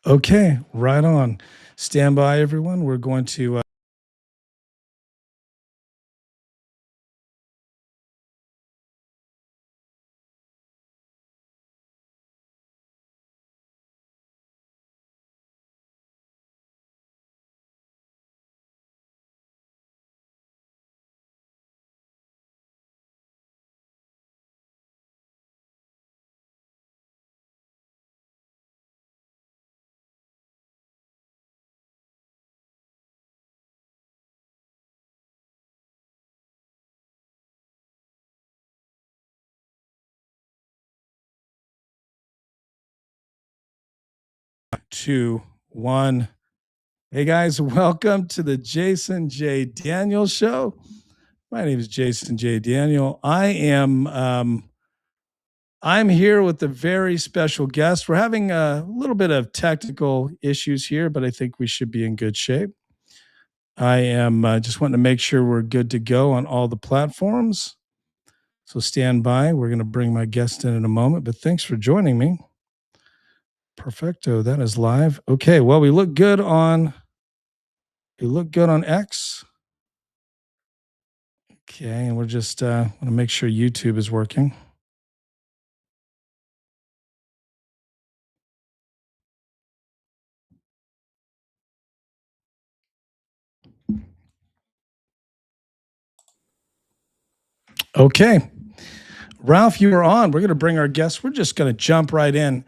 Okay, right on. Stand by, everyone. We're going to. 2, 1. Hey guys, welcome to the Jason J. Daniel Show. My name is Jason J. Daniel. I'm here with a very special guest. We're having a little bit of technical issues here, but I think we should be in good shape. I am just wanting to make sure we're good to go on all the platforms. So stand by. We're going to bring my guest in a moment, but thanks for joining me. Perfecto. That is live. Okay. Well, we look good on X. Okay, and we're just want to make sure YouTube is working. Okay. Ralph, you are on. We're going to bring our guests. We're just going to jump right in.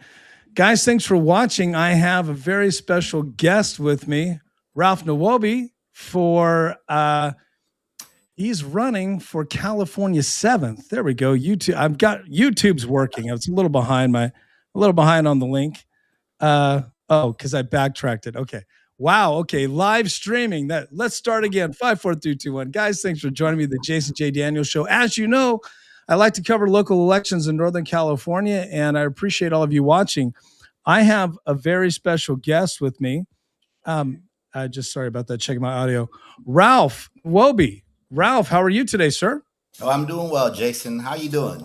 Guys, thanks for watching. I have a very special guest with me, Ralph Nwobi, for he's running for California 7th. There we go. YouTube. I've got YouTube's working. I was a little behind on the link. Because I backtracked it. Okay. Wow. Okay. Live streaming. Let's start again. 5, 4, 3, 2, 1. Guys, thanks for joining me, the Jason J. Daniels Show. As you know, I like to cover local elections in Northern California, and I appreciate all of you watching. I have a very special guest with me. Sorry about that. Checking my audio. Ralph Nwobi. Ralph, how are you today, sir? Oh, I'm doing well, Jason. How you doing?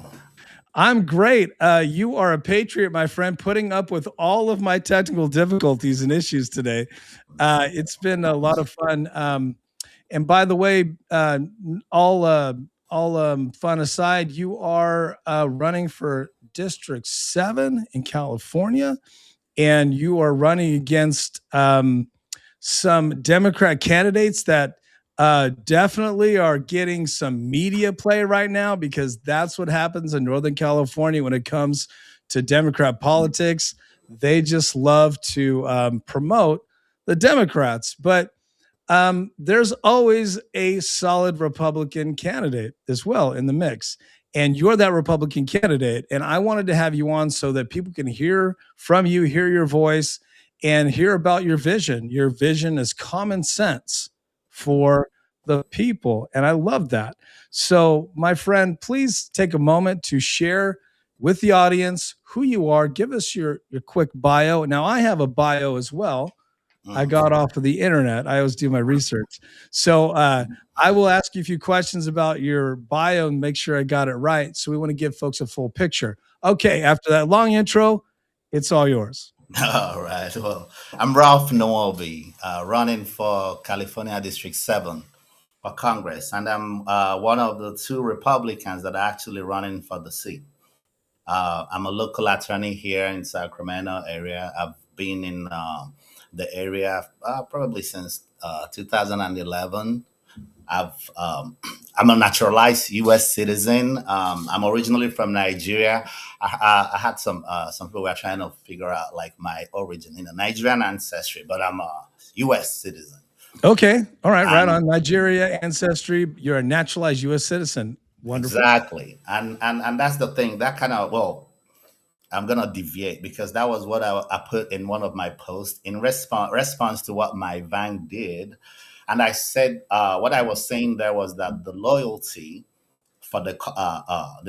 I'm great. You are a patriot, my friend, putting up with all of my technical difficulties and issues today. It's been a lot of fun. And by the way, all fun aside, you are running for District 7 in California, and you are running against some Democrat candidates that definitely are getting some media play right now, because that's what happens in Northern California when it comes to Democrat politics. They just love to promote the Democrats, but there's always a solid Republican candidate as well in the mix. And you're that Republican candidate. And I wanted to have you on so that people can hear from you, hear your voice, and hear about your vision. Your vision is common sense for the people. And I love that. So, my friend, please take a moment to share with the audience who you are. Give us your quick bio. Now, I have a bio as well. I got off of the internet. I always do my research. So I will ask you a few questions about your bio and make sure I got it right. So we want to give folks a full picture. Okay, after that long intro, it's all yours. All right. Well, I'm Ralph Nwobi, running for California District 7 for Congress, and I'm one of the 2 Republicans that are actually running for the seat. I'm a local attorney here in Sacramento area. I've been in the area probably since 2011. I'm a naturalized U.S. citizen. I'm originally from Nigeria. I had some people were trying to figure out like my origin in a Nigerian ancestry, but I'm a U.S. citizen. Okay, all right, right on. Nigeria ancestry. You're a naturalized U.S. citizen. Wonderful. Exactly, and that's the thing. That kind of I'm gonna deviate because that was what I put in one of my posts in response to what my Vang did, and I said what I was saying there was that the loyalty for the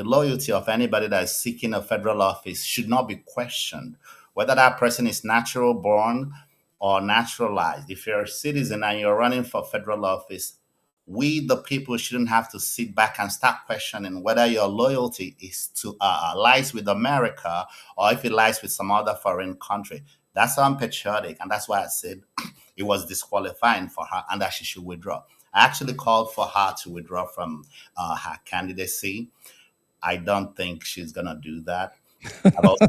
loyalty of anybody that is seeking a federal office should not be questioned, whether that person is natural born or naturalized. If you're a citizen and you're running for federal office, we, the people, shouldn't have to sit back and start questioning whether your loyalty is to lies with America or if it lies with some other foreign country. That's unpatriotic, and that's why I said it was disqualifying for her and that she should withdraw. I actually called for her to withdraw from her candidacy. I don't think she's gonna do that. I've also,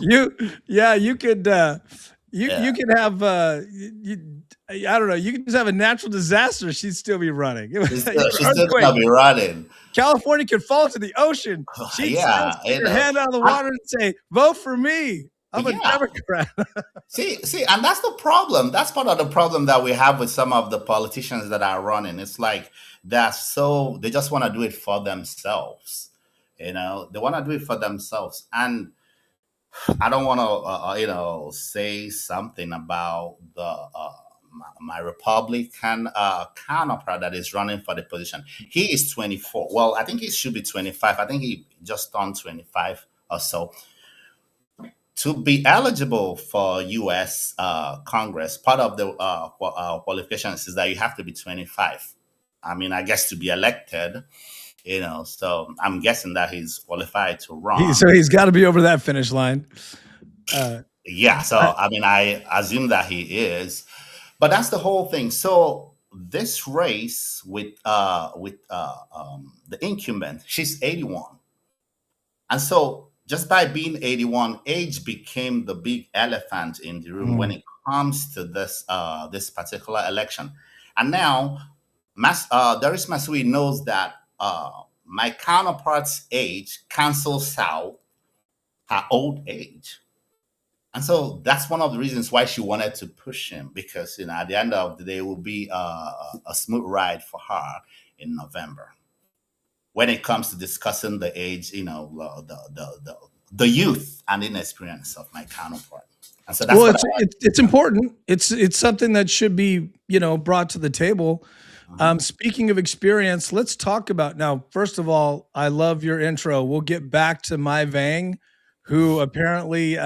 you, yeah, you could, yeah, you could have, I don't know, you could just have a natural disaster. She'd still be running. You she's still earthquake. gonna be running. California could fall to the ocean. She'd still Yeah, stick her hand out of the I- water and say, "Vote for me. I'm a yeah. Democrat." See, and that's the problem. That's part of the problem that we have with some of the politicians that are running. It's like they just want to do it for themselves. They want to do it for themselves. And I don't want to, say something about my Republican counterpart that is running for the position. He is 24. Well, I think he should be 25. I think he just turned 25 or so. To be eligible for U.S. Congress, part of the qualifications is that you have to be 25. I mean, I guess to be elected, so I'm guessing that he's qualified to run. So he's got to be over that finish line. Yeah, so I mean, I assume that he is, but that's the whole thing. So this race with the incumbent, she's 81, and so just by being 81, age became the big elephant in the room when it comes to this particular election. And now, Doris Matsui knows that my counterpart's age cancels out her old age. And so that's one of the reasons why she wanted to push him, because at the end of the day, it will be a smooth ride for her in November when it comes to discussing the age, the youth and inexperience of my counterpart. And so that's Well, what it's important. It's something that should be brought to the table. Speaking of experience, let's talk about now. First of all, I love your intro. We'll get back to my Vang, who apparently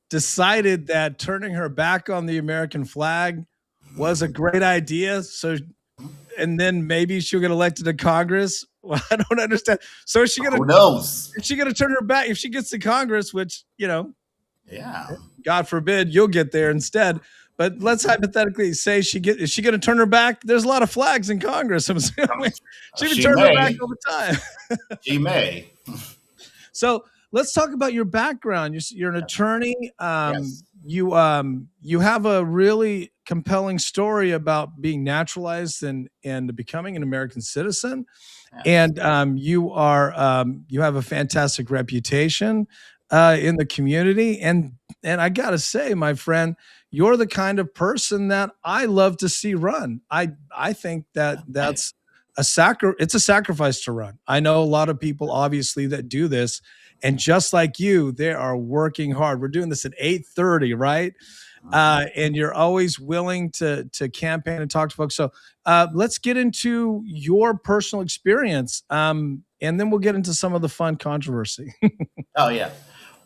decided that turning her back on the American flag was a great idea. So, and then maybe she'll get elected to Congress. Well, I don't understand. So is she gonna? Who knows? Is she gonna turn her back if she gets to Congress? Which Yeah. God forbid you'll get there instead. But let's hypothetically say is she going to turn her back? There's a lot of flags in Congress. I'm assuming she can turn her back all the time. She may. So let's talk about your background. You're an attorney. Yes. You have a really compelling story about being naturalized and becoming an American citizen. Yes. And you have a fantastic reputation in the community. And I gotta say, my friend, you're the kind of person that I love to see run. I think that's it's a sacrifice to run. I know a lot of people obviously that do this, and just like you, they are working hard. We're doing this at 8:30, right? And you're always willing to campaign and talk to folks. So let's get into your personal experience, and then we'll get into some of the fun controversy. Oh yeah.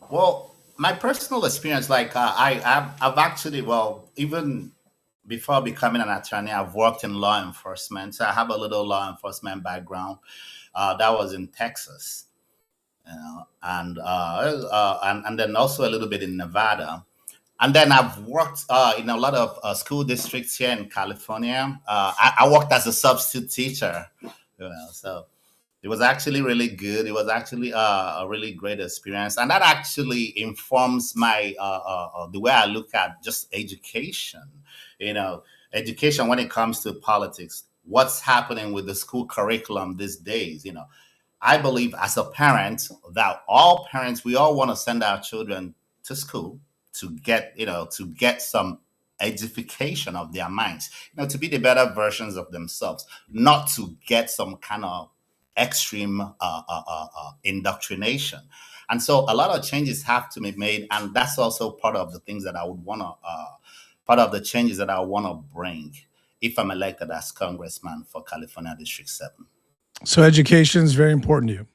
Well, my personal experience, like I've actually, well, even before becoming an attorney, I've worked in law enforcement. So I have a little law enforcement background. That was in Texas, and then also a little bit in Nevada. And then I've worked in a lot of school districts here in California. I worked as a substitute teacher, so it was actually really good. It was actually a really great experience, and that actually informs my the way I look at just education. Education when it comes to politics. What's happening with the school curriculum these days? I believe as a parent that all parents, we all want to send our children to school to get some edification of their minds, to be the better versions of themselves, not to get some kind of extreme indoctrination. And so a lot of changes have to be made, and that's also part of the things that I would want to part of the changes that I want to bring if I'm elected as congressman for California District 7. So education is very important to you.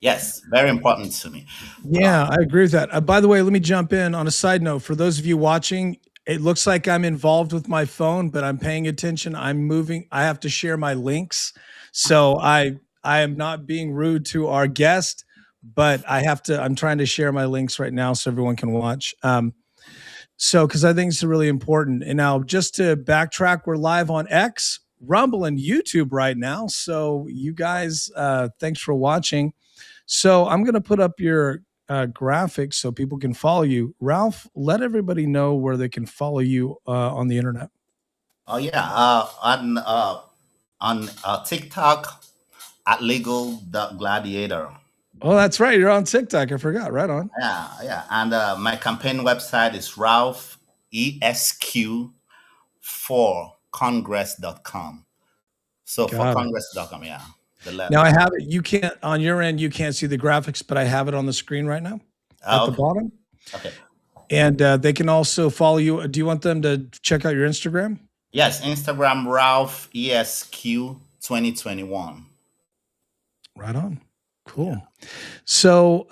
Yes, very important to me. Yeah, I agree with that. By the way, let me jump in on a side note. For those of you watching, it looks like I'm involved with my phone, but I'm paying attention. I'm moving. I have to share my links. So I am not being rude to our guest, but I'm trying to share my links right now so everyone can watch. So, because I think it's really important. And now, just to backtrack, we're live on X, Rumble, and YouTube right now. So, you guys, thanks for watching. So, I'm going to put up your graphics so people can follow you. Ralph, let everybody know where they can follow you on the internet. Oh yeah, on TikTok at Legal Gladiator. Oh, that's right. You're on TikTok. I forgot. Right on. Yeah, and my campaign website is Ralph ESQ for Congress.com. So for Got it. Congress.com, yeah. Now I have it. You can't on your end. You can't see the graphics, but I have it on the screen right now at the bottom. Okay. And they can also follow you. Do you want them to check out your Instagram? Yes, Instagram Ralph ESQ 2021. Right on. Cool. Yeah. So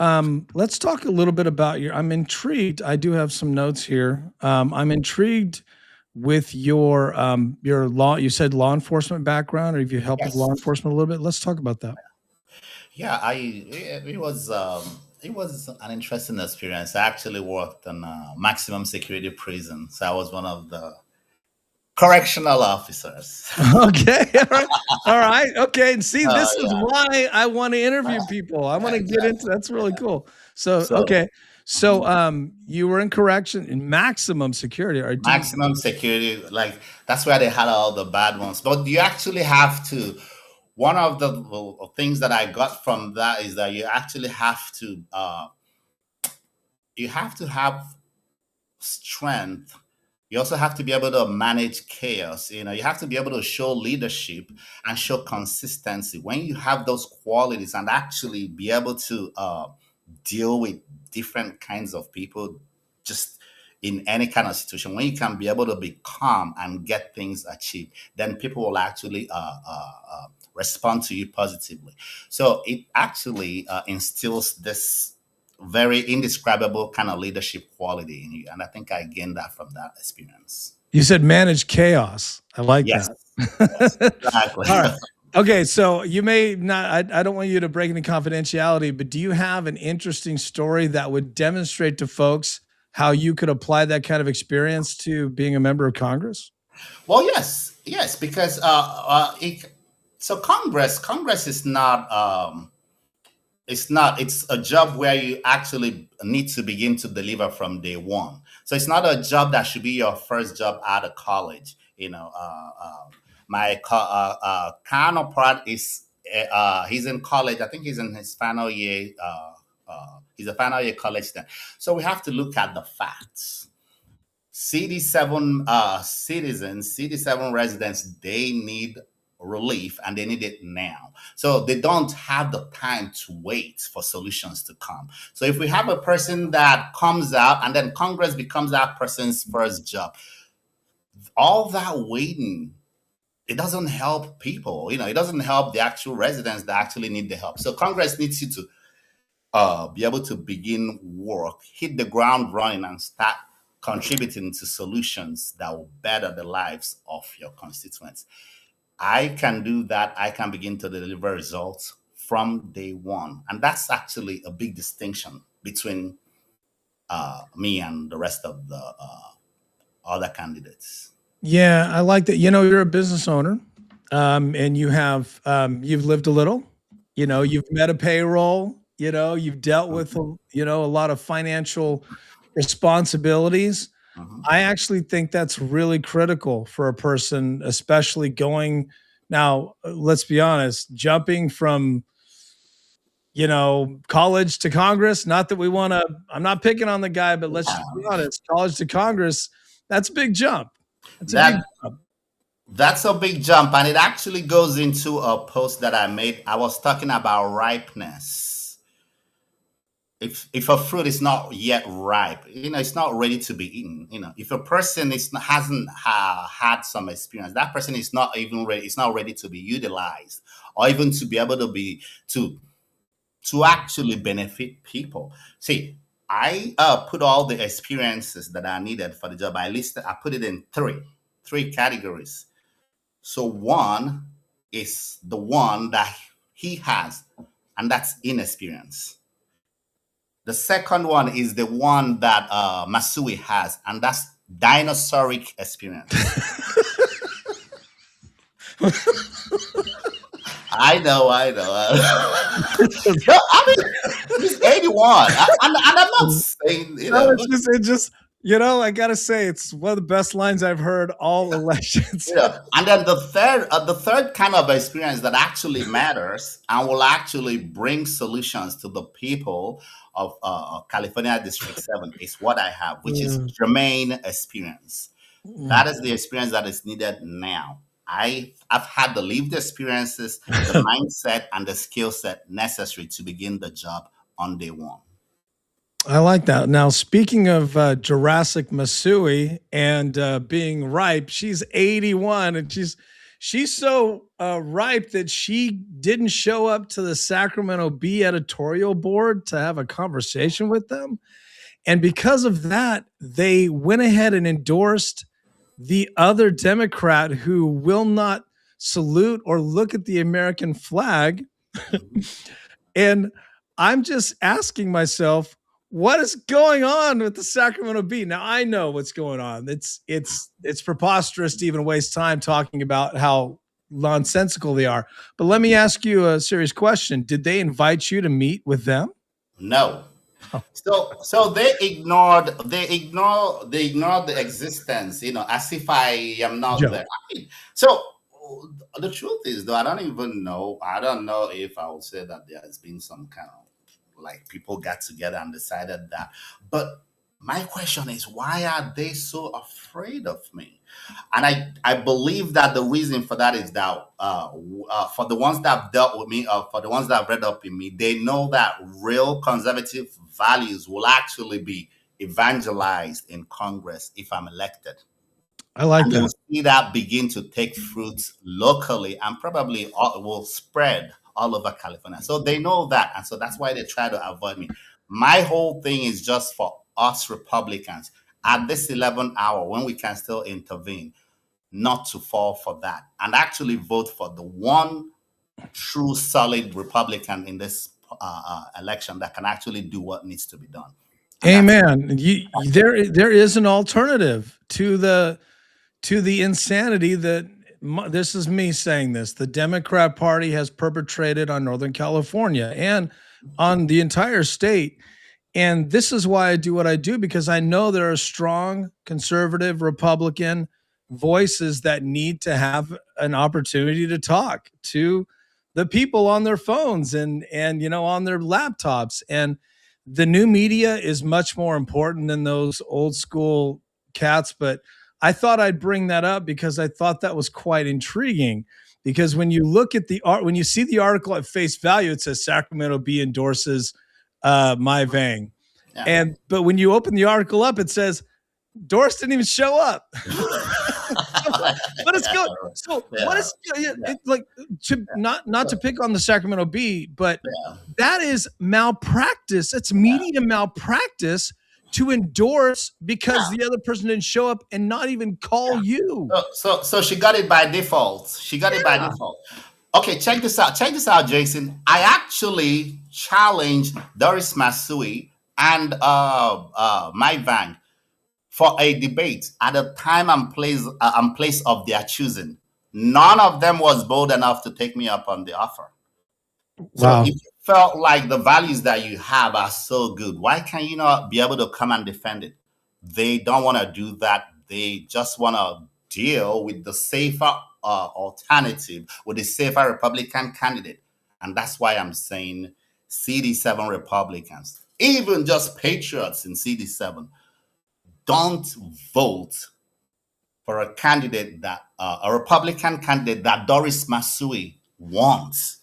let's talk a little bit about I'm intrigued. I do have some notes here. I'm intrigued with your law. You said law enforcement background, or if you helped with law enforcement a little bit. Let's talk about that. Yeah, it was an interesting experience. I actually worked in maximum security prison, so I was one of the correctional officers. Okay. All right. Okay. And see, this is why I want to interview people. I want to get into that's really cool. So okay. So you were in correction in maximum security. Or maximum security, like that's where they had all the bad ones. But you actually have to, one of the things that I got from that is that you actually have to have strength. You also have to be able to manage chaos. You have to be able to show leadership and show consistency. When you have those qualities and actually be able to deal with different kinds of people, just in any kind of situation, when you can be able to be calm and get things achieved, then people will actually respond to you positively. So it actually instills this very indescribable kind of leadership quality in you. And I think I gained that from that experience. You said manage chaos. I like that. Yes, exactly. All right. Okay, so you may not, I don't want you to break any confidentiality, but do you have an interesting story that would demonstrate to folks how you could apply that kind of experience to being a member of Congress? Well, yes, because so Congress is not, it's a job where you actually need to begin to deliver from day one. So it's not a job that should be your first job out of college. My counterpart is he's in college. I think he's in his final year. He's a final year college student. So we have to look at the facts. CD7 citizens, CD7 residents, they need relief and they need it now. So they don't have the time to wait for solutions to come. So if we have a person that comes out and then Congress becomes that person's first job, all that waiting, it doesn't help people. It doesn't help the actual residents that actually need the help. So Congress needs you to be able to begin work, hit the ground running, and start contributing to solutions that will better the lives of your constituents. I can do that. I can begin to deliver results from day one. And that's actually a big distinction between me and the rest of the other candidates. Yeah, I like that. You're a business owner, and you've lived a little. You've met a payroll. You've dealt with a lot of financial responsibilities. I actually think that's really critical for a person, especially going now. Let's be honest, jumping from college to Congress. Not that we want to. I'm not picking on the guy, but let's just be honest. College to Congress, that's a big jump. That's a big jump, and it actually goes into a post that I made. I was talking about ripeness. If a fruit is not yet ripe, it's not ready to be eaten. If a person hasn't had some experience, that person is not even ready. It's not ready to be utilized, or even to be able to be to actually benefit people. See, I put all the experiences that I needed for the job. I put it in three categories. So one is the one that he has, and that's inexperience. The second one is the one that Matsui has, and that's Dinosauric experience. I know, I know. No, I mean, he's 81. And I'm not saying, No, it just, I gotta say, it's one of the best lines I've heard all elections. And then the third kind of experience that actually matters and will actually bring solutions to the people of California District 7 is what I have, which is Germane experience. That is the experience that is needed now. I've had the lived experiences, the mindset, and the skill set necessary to begin the job on day one. I like that. Now, speaking of Jurassic Matsui and being ripe, she's 81 and she's so ripe that she didn't show up to the Sacramento Bee editorial board to have a conversation with them. And because of that, they went ahead and endorsed the other Democrat who will not salute or look at the American flag. And I'm just asking myself, what is going on with the Sacramento Bee? Now I know what's going on. It's preposterous to even waste time talking about how nonsensical they are. But let me ask you a serious question. Did they invite you to meet with them? No. So they ignored the existence, as if I am not there. I mean, so the truth is, though, I don't know if I would say that there has been some kind of like people got together and decided that. But my question is, why are they so afraid of me? And I believe that the reason for that is that for the ones that have dealt with me, for the ones that have read up in me, they know that real conservative values will actually be evangelized in Congress if I'm elected. I like that. You'll see that begin to take fruits locally and probably will spread all over California. So they know that. And so that's why they try to avoid me. My whole thing is just for us Republicans at this 11th hour when we can still intervene, not to fall for that and actually vote for the one true solid Republican in this election that can actually do what needs to be done. And amen. There is an alternative to the insanity that this is me saying this. The Democrat Party has perpetrated on Northern California and on the entire state. And this is why I do what I do, because I know there are strong conservative Republican voices that need to have an opportunity to talk to the people on their phones and on their laptops. And the new media is much more important than those old school cats. But I thought I'd bring that up because I thought that was quite intriguing. Because when you look at when you see the article at face value, it says Sacramento Bee endorses my Vang. Yeah. But when you open the article up, it says Doris didn't even show up. What is going? So what is like to not to pick on the Sacramento Bee, but that is malpractice. It's media malpractice to endorse because the other person didn't show up and not even call you. So she got it by default. Okay, check this out, Jason. I actually challenged Doris Matsui and my Vang for a debate at a time and place of their choosing. None of them was bold enough to take me up on the offer. Wow. So if you felt like the values that you have are so good, why can you not be able to come and defend it? They don't want to do that. They just want to deal with the safer alternative, with the safer Republican candidate. And that's why I'm saying CD7 Republicans, even just patriots in CD7, don't vote for a candidate that a Republican candidate that Doris Matsui wants.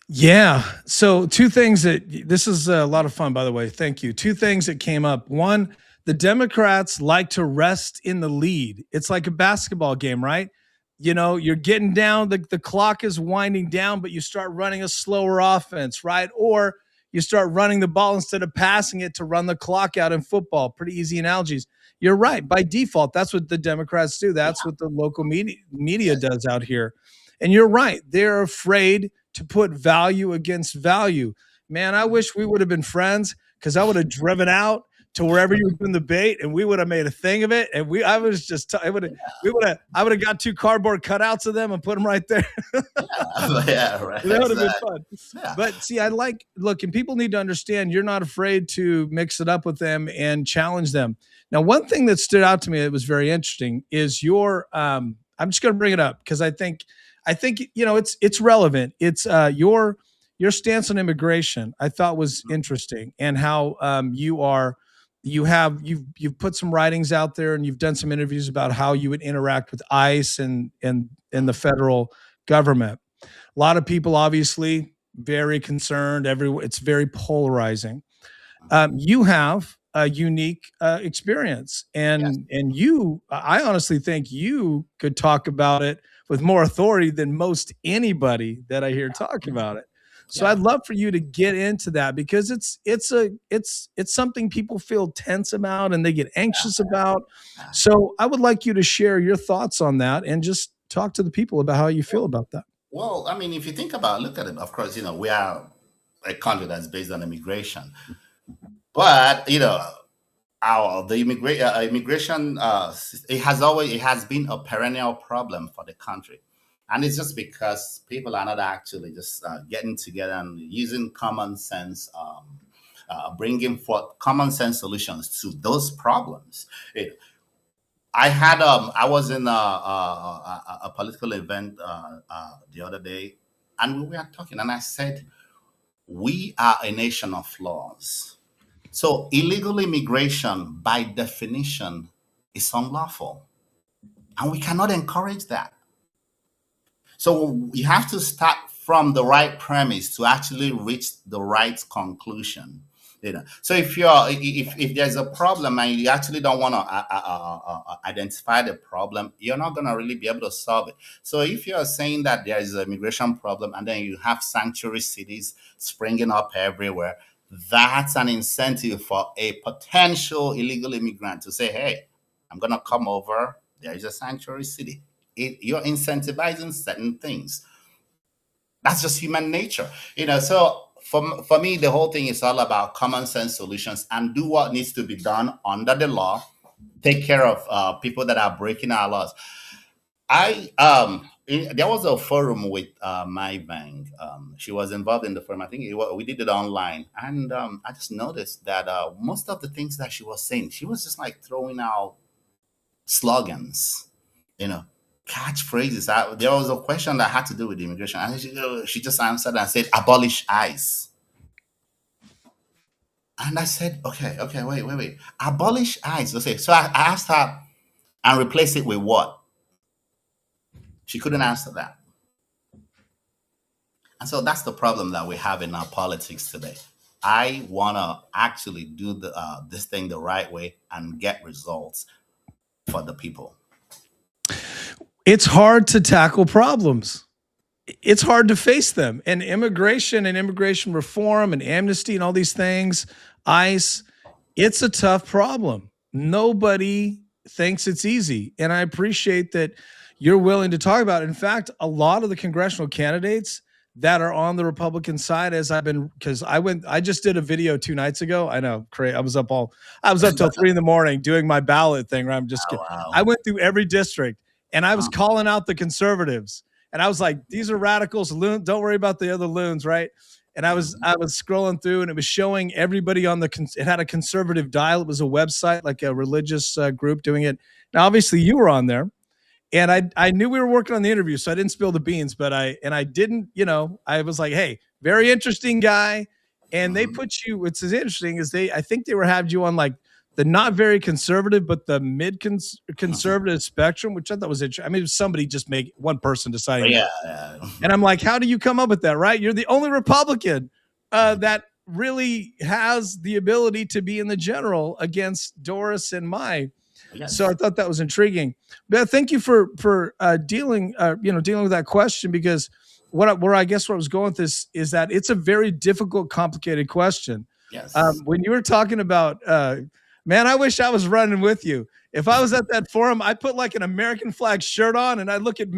Yeah. So two things this is a lot of fun, by the way. Thank you. Two things that came up. One, the Democrats like to rest in the lead. It's like a basketball game, right? You're getting down, the clock is winding down, but you start running a slower offense, right? Or you start running the ball instead of passing it to run the clock out in football. Pretty easy analogies. You're right. By default, that's what the Democrats do. That's what the local media does out here. And you're right. They're afraid to put value against value. Man, I wish we would have been friends. because I would have driven out to wherever you were doing the bait, and we would have made a thing of it. And I would have got 2 cardboard cutouts of them and put them right there. Yeah, right. That would have been fun. Yeah. But see, look, and people need to understand you're not afraid to mix it up with them and challenge them. Now, one thing that stood out to me that was very interesting is your, I'm just going to bring it up because I think, it's relevant. It's your stance on immigration I thought was interesting, and how you've put some writings out there, and you've done some interviews about how you would interact with ICE and the federal government. A lot of people obviously very concerned. It's very polarizing. You have a unique experience, and I honestly think you could talk about it with more authority than most anybody that I hear talk about it. So I'd love for you to get into that, because it's something people feel tense about and they get anxious about. So I would like you to share your thoughts on that and just talk to the people about how you feel about that. Well, I mean, if you look at it, of course, we are a country that's based on immigration, but immigration it has been a perennial problem for the country. And it's just because people are not actually just getting together and using common sense, bringing forth common sense solutions to those problems. I was in a political event the other day, and we were talking, and I said, we are a nation of laws. So illegal immigration, by definition, is unlawful, and we cannot encourage that. So you have to start from the right premise to actually reach the right conclusion. So if there's a problem and you actually don't want to identify the problem, you're not going to really be able to solve it. So if you're saying that there is an immigration problem and then you have sanctuary cities springing up everywhere, that's an incentive for a potential illegal immigrant to say, hey, I'm going to come over. There is a sanctuary city. You're incentivizing certain things. That's just human nature, So for me, the whole thing is all about common sense solutions and do what needs to be done under the law. Take care of people that are breaking our laws. There was a forum with my Vang. She was involved in the forum. I think we did it online, and I just noticed that most of the things that she was saying, she was just like throwing out slogans, catchphrases. There was a question that had to do with immigration, and she just answered and said, "Abolish ICE." And I said, "Okay, wait. Abolish ICE." Okay, so I asked her, and replace it with what? She couldn't answer that. And so that's the problem that we have in our politics today. I want to actually do this thing the right way and get results for the people. It's hard to tackle problems. It's hard to face them. And immigration reform and amnesty and all these things, ICE, it's a tough problem. Nobody thinks it's easy. And I appreciate that you're willing to talk about it. In fact, a lot of the congressional candidates that are on the Republican side, I just did a video 2 nights ago. I know, I was up till 3 a.m. doing my ballot thing. Where wow. I went through every district and I was calling out the conservatives. And I was like, these are radicals. Don't worry about the other loons, right? And I was scrolling through, and it was showing everybody it had a conservative dial. It was a website, like a religious group doing it. Now, obviously, you were on there. And I knew we were working on the interview, so I didn't spill the beans, but I didn't, I was like, hey, very interesting guy. And they put you, what's interesting is I think they had you on like the not very conservative, but the mid conservative spectrum, which I thought was interesting. I mean, it was somebody just one person deciding. Yeah. And I'm like, how do you come up with that, right? You're the only Republican that really has the ability to be in the general against Doris and Mai. Yes. So I thought that was intriguing. But thank you for dealing with that question, because where I was going with this is that it's a very difficult, complicated question. Yes. When you were talking about, man, I wish I was running with you. If I was at that forum, I put like an American flag shirt on, and I look at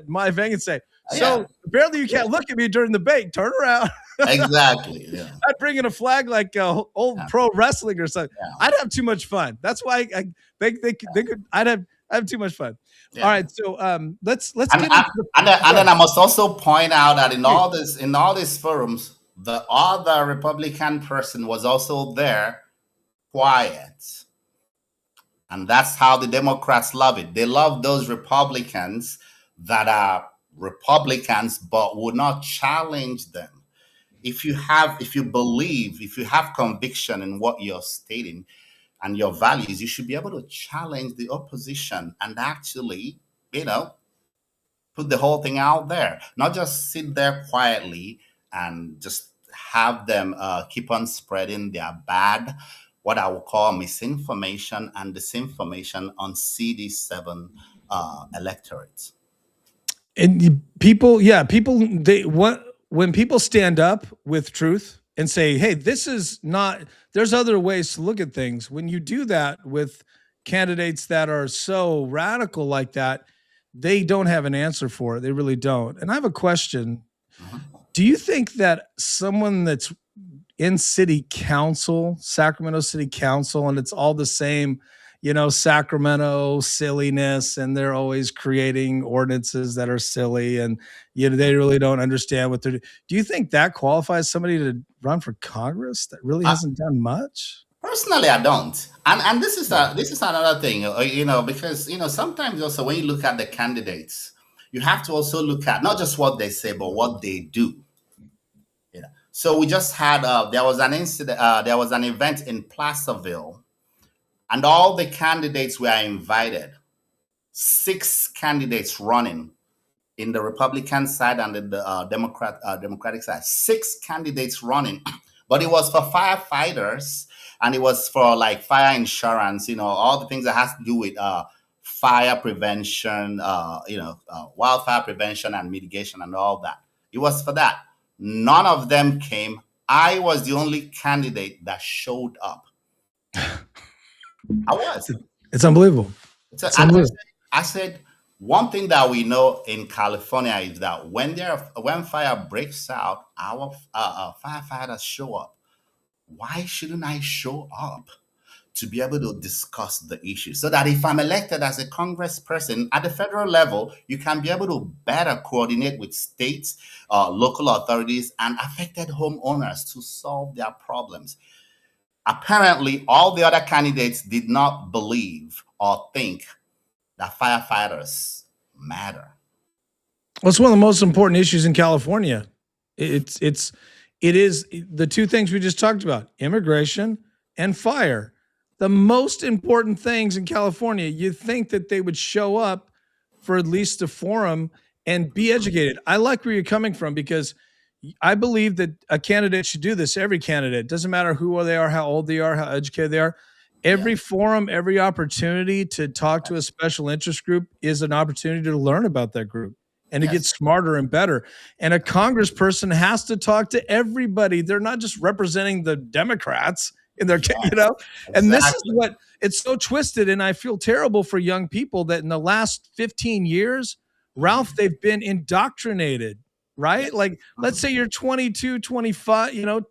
my Vang and say, So apparently you can't look at me during the debate. Turn around. Exactly. Yeah. I'd bring in a flag like old pro wrestling or something. Yeah. I'd have too much fun. That's why they could. I'd have too much fun. Yeah. All right, so let's get into and then I must also point out that in all these forums, the other Republican person was also there, quiet, and that's how the Democrats love it. They love those Republicans that are Republicans but would not challenge them. If you have conviction in what you're stating and your values, you should be able to challenge the opposition and actually, put the whole thing out there, not just sit there quietly and just have them keep on spreading their bad, what I would call misinformation and disinformation on CD7 electorates. And when people stand up with truth and say, hey, there's other ways to look at things. When you do that with candidates that are so radical like that, they don't have an answer for it. They really don't. And I have a question. Do you think that someone that's in city council, Sacramento City Council, and it's all the same, Sacramento silliness, and they're always creating ordinances that are silly, and they really don't understand what they're doing. Do you think that qualifies somebody to run for Congress that really hasn't done much? Personally, I don't. And this is another thing, because sometimes also when you look at the candidates, you have to also look at not just what they say, but what they do. So we just had there was an incident, there was an event in Placerville, and all the candidates were invited. 6 candidates running in the Republican side and the Democratic side. 6 candidates running, but it was for firefighters, and it was for like fire insurance, all the things that has to do with fire prevention, wildfire prevention and mitigation and all that. It was for that. None of them came. I was the only candidate that showed up. I was. It's unbelievable. I said, one thing that we know in California is that when fire breaks out, our firefighters show up. Why shouldn't I show up to be able to discuss the issue? So that if I'm elected as a congressperson at the federal level, you can be able to better coordinate with states, local authorities, and affected homeowners to solve their problems. Apparently, all the other candidates did not believe or think that firefighters matter. Well, it's one of the most important issues in California. It is the two things we just talked about: immigration and fire. The most important things in California. You'd think that they would show up for at least a forum and be educated. I like where you're coming from, because I believe that a candidate should do this. Every candidate, doesn't matter who they are, how old they are, how educated they are. Every forum, every opportunity to talk to a special interest group is an opportunity to learn about that group and to get smarter and better. And a congressperson has to talk to everybody. They're not just representing the Democrats in their, and this is what it's so twisted. And I feel terrible for young people that in the last 15 years, Ralph, they've been indoctrinated, right? Like, let's say you're 22, 25,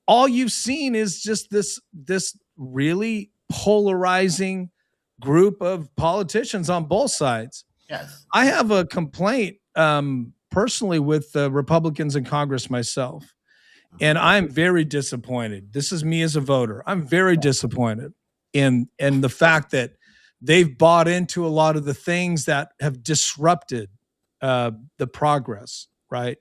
all you've seen is just this really polarizing group of politicians on both sides. Yes. I have a complaint personally with the Republicans in Congress myself, and I'm very disappointed. This is me as a voter. I'm very disappointed in the fact that they've bought into a lot of the things that have disrupted the progress, right?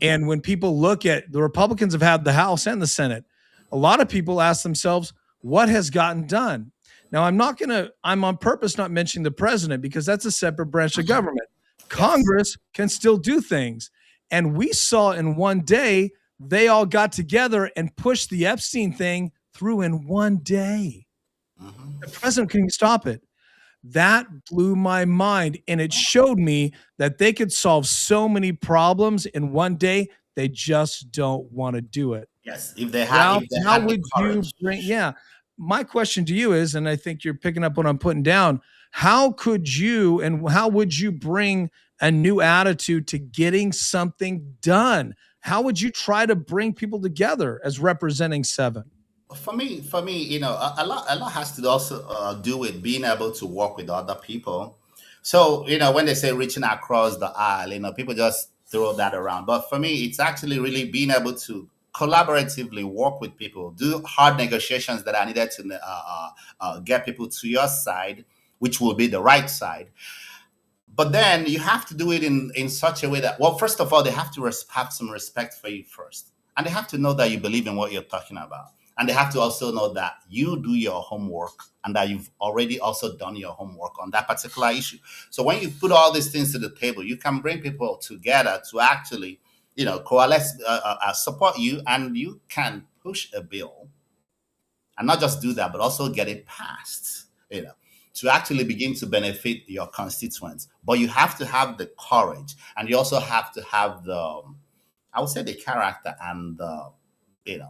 And when people look at the Republicans have had the House and the Senate, a lot of people ask themselves, what has gotten done? Now, I'm on purpose not mentioning the president, because that's a separate branch of government. Congress can still do things. And we saw in one day, they all got together and pushed the Epstein thing through in one day. The president couldn't stop it. That blew my mind. And it showed me that they could solve so many problems in one day. They just don't want to do it. Yes. If they had, how would you bring, my question to you is, and I think you're picking up what I'm putting down, how would you bring a new attitude to getting something done? How would you try to bring people together as representing seven? For me, a lot has to also do with being able to work with other people. So, when they say reaching across the aisle, people just throw that around. But for me, it's actually really being able to collaboratively work with people, do hard negotiations that are needed to get people to your side, which will be the right side. But then you have to do it in such a way that, well, first of all, they have to have some respect for you first, and they have to know that you believe in what you're talking about, and they have to also know that you do your homework and that you've already also done your homework on that particular issue. So when you put all these things to the table, you can bring people together to actually, coalesce, support you, and you can push a bill, and not just do that, but also get it passed, to actually begin to benefit your constituents. But you have to have the courage, and you also have to have the, I would say, the character and the,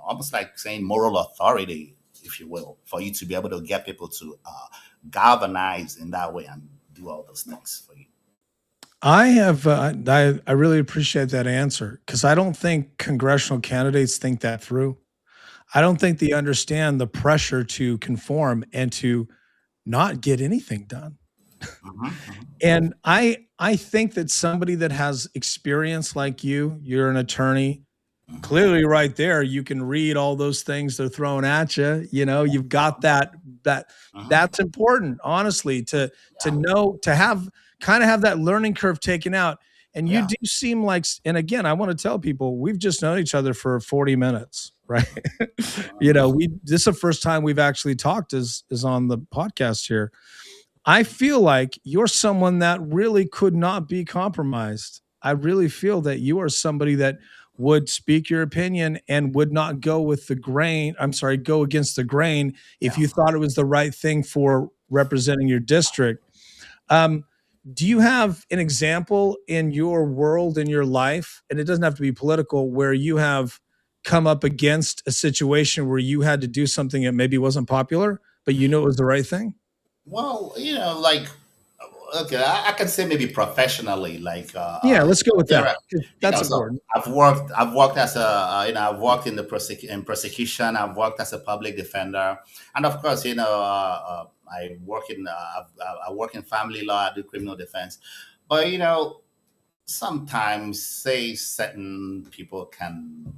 almost like saying moral authority, if you will, for you to be able to get people to galvanize in that way and do all those things for you. I really appreciate that answer because I don't think congressional candidates think that through. I don't think they understand the pressure to conform and to not get anything done. Hmm. And I think that somebody that has experience like you're an attorney, Hmm. clearly right there you can read all those things they're throwing at you. You've got that Hmm. that's important, honestly, to Yeah. know, to have kind of have that learning curve taken out. And you Yeah. do seem like, and again, I want to tell people we've just known each other for 40 minutes, right? We this is the first time we've actually talked is on the podcast here. I feel like you're someone that really could not be compromised. I really feel that you are somebody that would speak your opinion and would not go with the grain. I'm sorry, go against the grain if Yeah. you thought it was the right thing for representing your district. Um, do you have an example in your world, in your life, and it doesn't have to be political, where you have come up against a situation where you had to do something that maybe wasn't popular, but you knew it was the right thing? Well, like, okay, I can say maybe professionally, like, Yeah, let's go with there that are, 'cause that's so important. I've worked as a, I've worked in the in prosecution, I've worked as a public defender, and of course, I work in family law, I do criminal defense, but sometimes, say, certain people can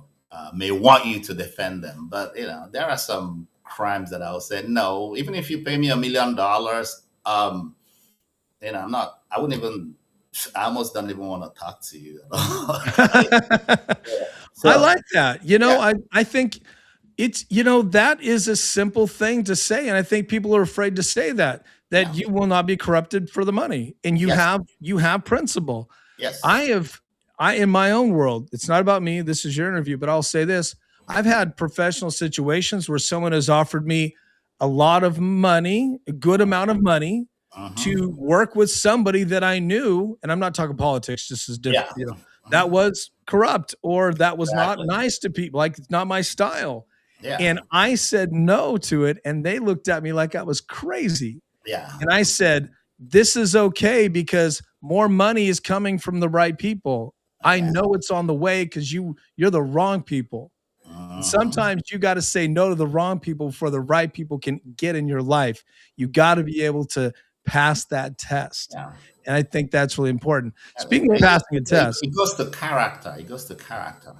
may want you to defend them, but there are some crimes that I'll say no. Even if you pay me $1 million, I'm not. I wouldn't even. I almost don't even want to talk to you at all. I So like that. yeah, I think it's, that is a simple thing to say. And I think people are afraid to say that yeah, you will not be corrupted for the money. And yes, you have principle. I yes, have, in my own world, it's not about me. This is your interview, but I'll say this. I've had professional situations where someone has offered me a lot of money, a good amount of money hmm, to work with somebody that I knew. And I'm not talking politics, this is different, yeah, that mhm, was corrupt or that was not exactly, nice to people. Like, it's not my style. yeah, And I said no to it. And they looked at me like I was crazy. yeah, And I said, this is okay because more money is coming from the right people. I yeah, know it's on the way because you're the wrong people. And hmm, sometimes you got to say no to the wrong people before the right people can get in your life. You got to be able to pass that test. yeah. And I think that's really important. It, Speaking of it, passing a it, test, it goes to character. It goes to character.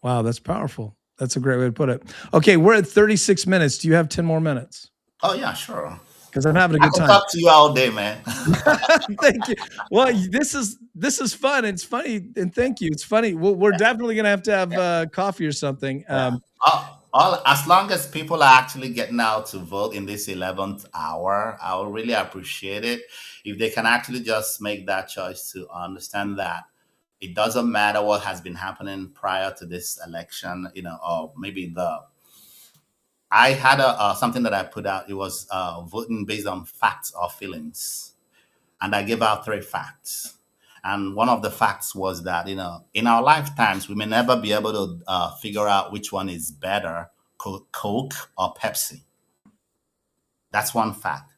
wow, that's powerful. That's a great way to put it. Okay, we're at 36 minutes. Do you have 10 more minutes? Oh yeah, sure. Because I'm having a I good can time. talk to you all day, man. Thank you. Well, this is fun. It's funny, and thank you. It's funny. We're definitely gonna have to have coffee or something. Yeah. As long as people are actually getting out to vote in this 11th hour, I would really appreciate it if they can actually just make that choice to understand that it doesn't matter what has been happening prior to this election, or maybe I had something that I put out. It was voting based on facts or feelings, and I gave out three facts. And one of the facts was that, in our lifetimes, we may never be able to figure out which one is better, Coke or Pepsi. That's one fact.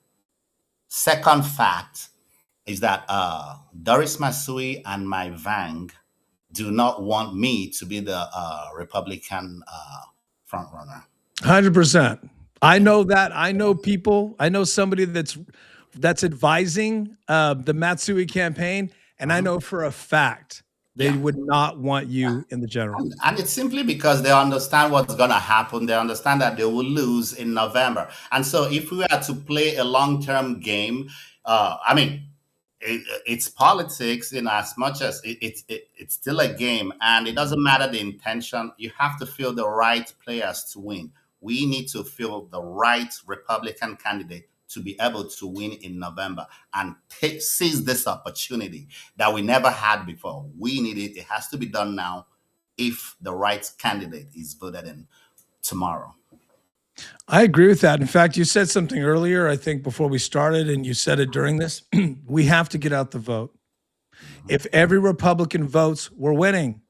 Second fact is that Doris Matsui and my Vang do not want me to be the Republican front runner. 100%. I know that. I know people. I know somebody that's advising the Matsui campaign, and I Mhm. know for a fact they Yeah. would not want you in the general. And it's simply because they understand what's going to happen. They understand that they will lose in November. And so, if we are to play a long term game, I mean, it's politics in as much as it's still a game, and it doesn't matter the intention. You have to field the right players to win. We need to field the right Republican candidate to be able to win in November and seize this opportunity that we never had before. We need it. It has to be done now if the right candidate is voted in tomorrow. I agree with that. In fact, you said something earlier, I think, before we started, and you said it during this. We have to get out the vote. If every Republican votes, we're winning.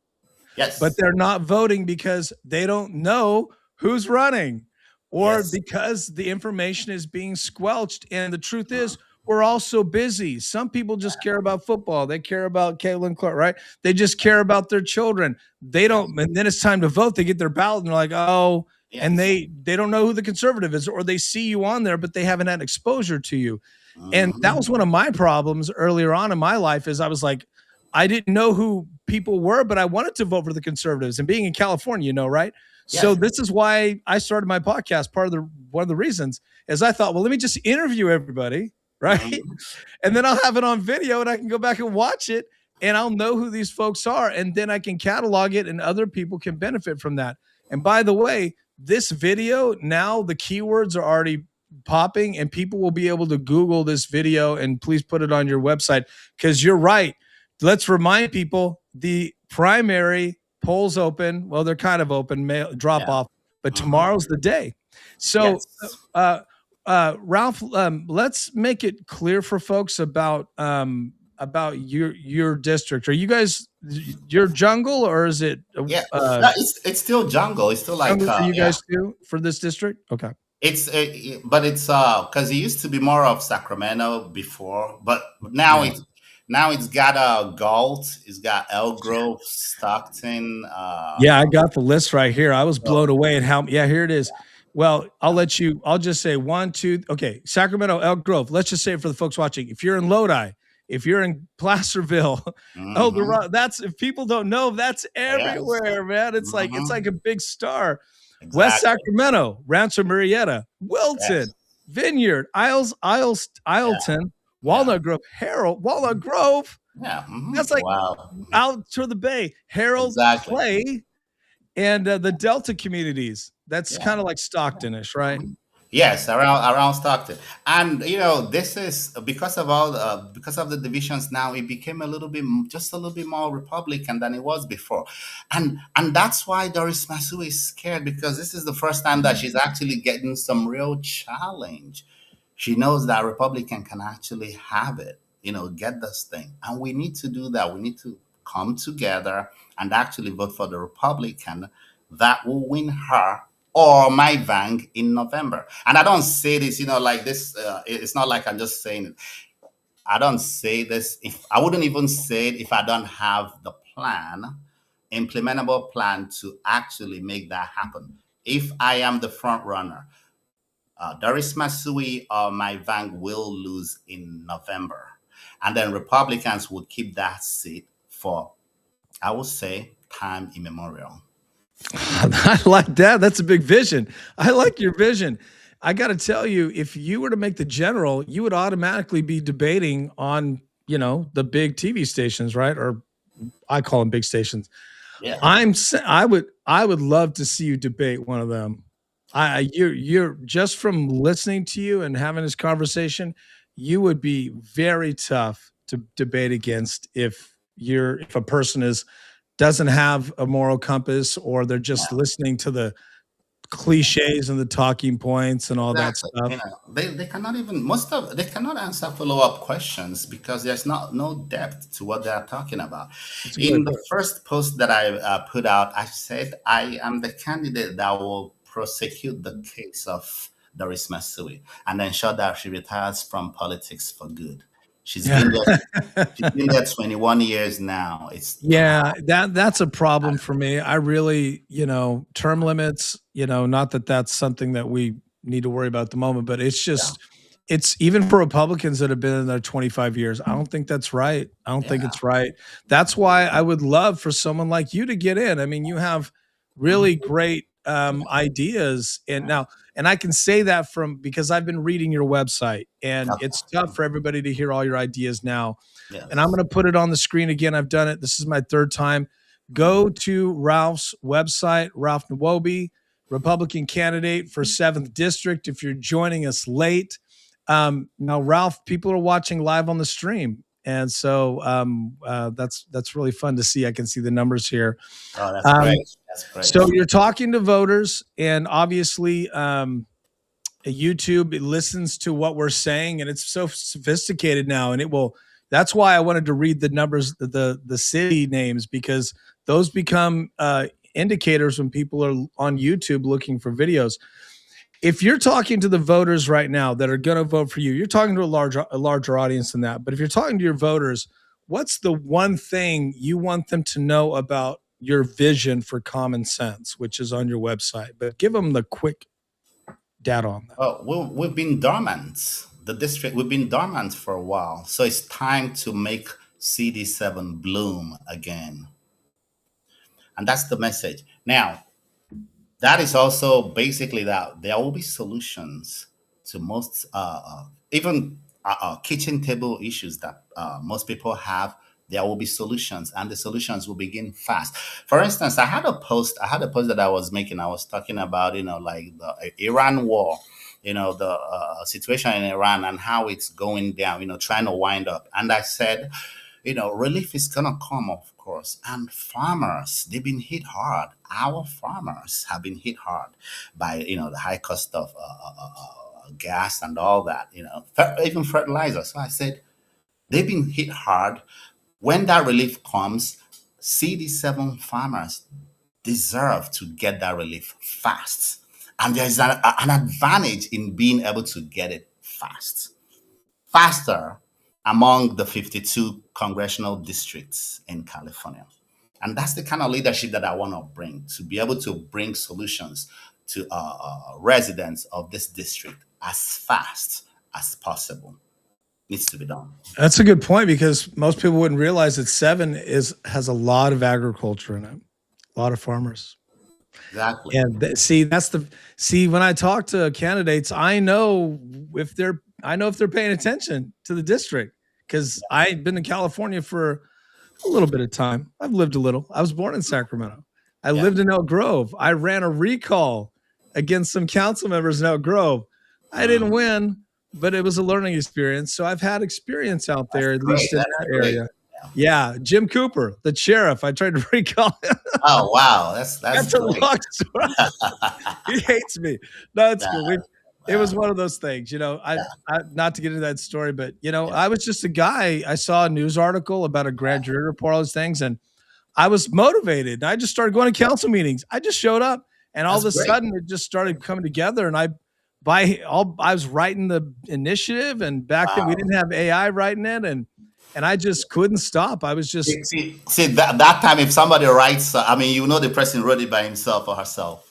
But Yes. they're not voting because they don't know who's running or Yes. because the information is being squelched. And the truth is, we're all so busy. Some people just care about football. They care about Caitlin Clark, right? They just care about their children. They Yes. don't, and then it's time to vote. They get their ballot and they're like, oh, and Yes. they don't know who the conservative is, or they see you on there, but they haven't had exposure to you. And that Mhm. was one of my problems earlier on in my life is I was like, I didn't know who people were, but I wanted to vote for the conservatives. And being in California, right? So Yes. this is why I started my podcast. One of the reasons is I thought, well, let me just interview everybody, right? Mhm. And then I'll have it on video and I can go back and watch it and I'll know who these folks are. And then I can catalog it and other people can benefit from that. And by the way, this video now the keywords are already popping and people will be able to Google this video and please put it on your website because you're right. Let's remind people the primary polls open. Well, they're kind of open, mail drop Yeah. off, but Mhm. tomorrow's the day. So, Yes. Ralph, let's make it clear for folks about your district. Are you guys your jungle or is it Yeah. No, it's still jungle. It's still like jungle for you yeah. guys too for this district? Okay. It's but it's because it used to be more of Sacramento before, but now Yeah. it's got Galt, it's got Elk Grove, Stockton. Yeah, I got the list right here. I was Oh, blown away at how yeah, here it is. Well, I'll just say one, two, okay. Sacramento, Elk Grove. Let's just say it for the folks watching. If you're in Lodi, if you're in Placerville, El hmm. Dorado, that's if people don't know, that's Yes. everywhere, man. It's Hmm. like a big star. West Exactly. Sacramento, Rancho Murrieta, Wilton, Yes. Vineyard, Yeah. Isleton, Yeah. Walnut Grove, Harold, Walnut Grove. Yeah. Hmm. That's like Wow. out to the bay. Harold, Exactly. Clay, and the Delta communities. That's Yeah. kind of like Stocktonish, right? Mhm. Yes, around Stockton, and this is because of the divisions. Now it became a little bit, just a little bit more Republican than it was before, and that's why Doris Masu is scared because this is the first time that she's actually getting some real challenge. She knows that Republican can actually have it, get this thing, and we need to do that. We need to come together and actually vote for the Republican that will win her or my Vang in November. And I don't say this, like this. It's not like I'm just saying it. I don't say this if I wouldn't even say it if I don't have the plan, implementable plan to actually make that happen. If I am the front runner, Doris Matsui or my Vang will lose in November. And then Republicans would keep that seat for, I would say, time immemorial. I like that. That's a big vision. I like your vision. I got to tell you, if you were to make the general, you would automatically be debating on, the big TV stations, right? Or I call them big stations. Yeah. I would love to see you debate one of them. You're just from listening to you and having this conversation, you would be very tough to debate against if a person is doesn't have a moral compass or they're just listening to the cliches and the talking points and all that Exactly. stuff. They cannot even they cannot answer follow-up questions because there's not no depth to what they are talking about. That's a good way to In put the it. first post that I put out, I said I am the candidate that will prosecute the case of Doris Matsui and ensure that she retires from politics for good. She's Yeah. been there. She's been there 21 years now. It's Yeah, that's a problem for me. I really, term limits, not that that's something that we need to worry about at the moment, but it's yeah, just, it's even for Republicans that have been in there 25 years. I don't think that's right. I don't think yeah. it's right. That's why I would love for someone like you to get in. I mean, you have really Mhm. great ideas. And I can say that from because I've been reading your website, and it's tough for everybody to hear all your ideas now, and I'm Yes. going to put it on the screen again. I've done it. This is my third time. Go to Ralph's website, Ralph Nwobi, Republican candidate for 7th District. If you're joining us late, now Ralph, people are watching live on the stream, and so that's really fun to see. I can see the numbers here. Oh, that's Um, great. That's great. so you're talking to voters, and obviously, YouTube, it listens to what we're saying, and it's so sophisticated now, and it will. That's why I wanted to read the numbers, the city names, because those become indicators when people are on YouTube looking for videos. If you're talking to the voters right now that are going to vote for you, you're talking to a larger audience than that. But if you're talking to your voters, what's the one thing you want them to know about your vision for common sense, which is on your website? But give them the quick data on that. Oh, we've been dormant. The district, we've been dormant for a while. So it's time to make CD7 bloom again. And that's the message. Now, that is also basically that there will be solutions to most, even kitchen table issues that most people have. There will be solutions, and the solutions will begin fast. For instance, I had a post. I had a post that I was making. I was talking about, like the Iran war, the situation in Iran and how it's going down. Trying to wind up. And I said, relief is gonna come, of course. And farmers, they've been hit hard. Our farmers have been hit hard by the high cost of gas and all that. Even fertilizer. So I said they've been hit hard. When that relief comes, CD7 farmers deserve to get that relief fast, and there's an advantage in being able to get it faster among the 52 congressional districts in California. And that's the kind of leadership that I want to bring, to be able to bring solutions to residents of this district as fast as possible. Needs to be done. That's a good point, because most people wouldn't realize that 7 has a lot of agriculture in it, a lot of farmers. Exactly. And when I talk to candidates, I know if they're paying attention to the district, because I've been in California for a little bit of time. I've lived a little. I was born in Sacramento. I Yeah. lived in Elk Grove. I ran a recall against some council members in Elk Grove. I didn't win, but it was a learning experience. So I've had experience out there, at least in that area. Yeah, Jim Cooper, the sheriff. I tried to recall him. Oh wow, that's That's a great. long story. He hates me. No, it's cool. It was one of those things, I not to get into that story, but I was just a guy. I saw a news article about a grand jury report, all those things, and I was motivated. I just started going to council meetings. I just showed up, and all of a sudden it just started coming together. And I was writing the initiative, and back then we didn't have AI writing it, and I just couldn't stop. I was just see that time, if somebody writes, the person wrote it by himself or herself.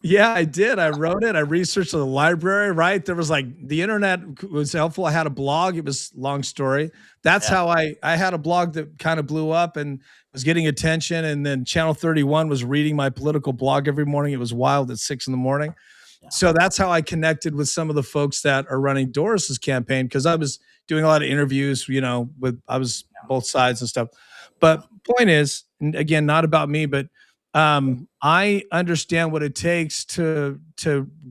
Yeah, I did. I wrote it. I researched the library, right? There was the internet was helpful. I had a blog. It was a long story. That's how I had a blog that kind of blew up and was getting attention. And then Channel 31 was reading my political blog every morning. It was wild at 6 a.m. So that's how I connected with some of the folks that are running Doris's campaign, because I was doing a lot of interviews, I was both sides and stuff. But point is, and again, not about me, but I understand what it takes to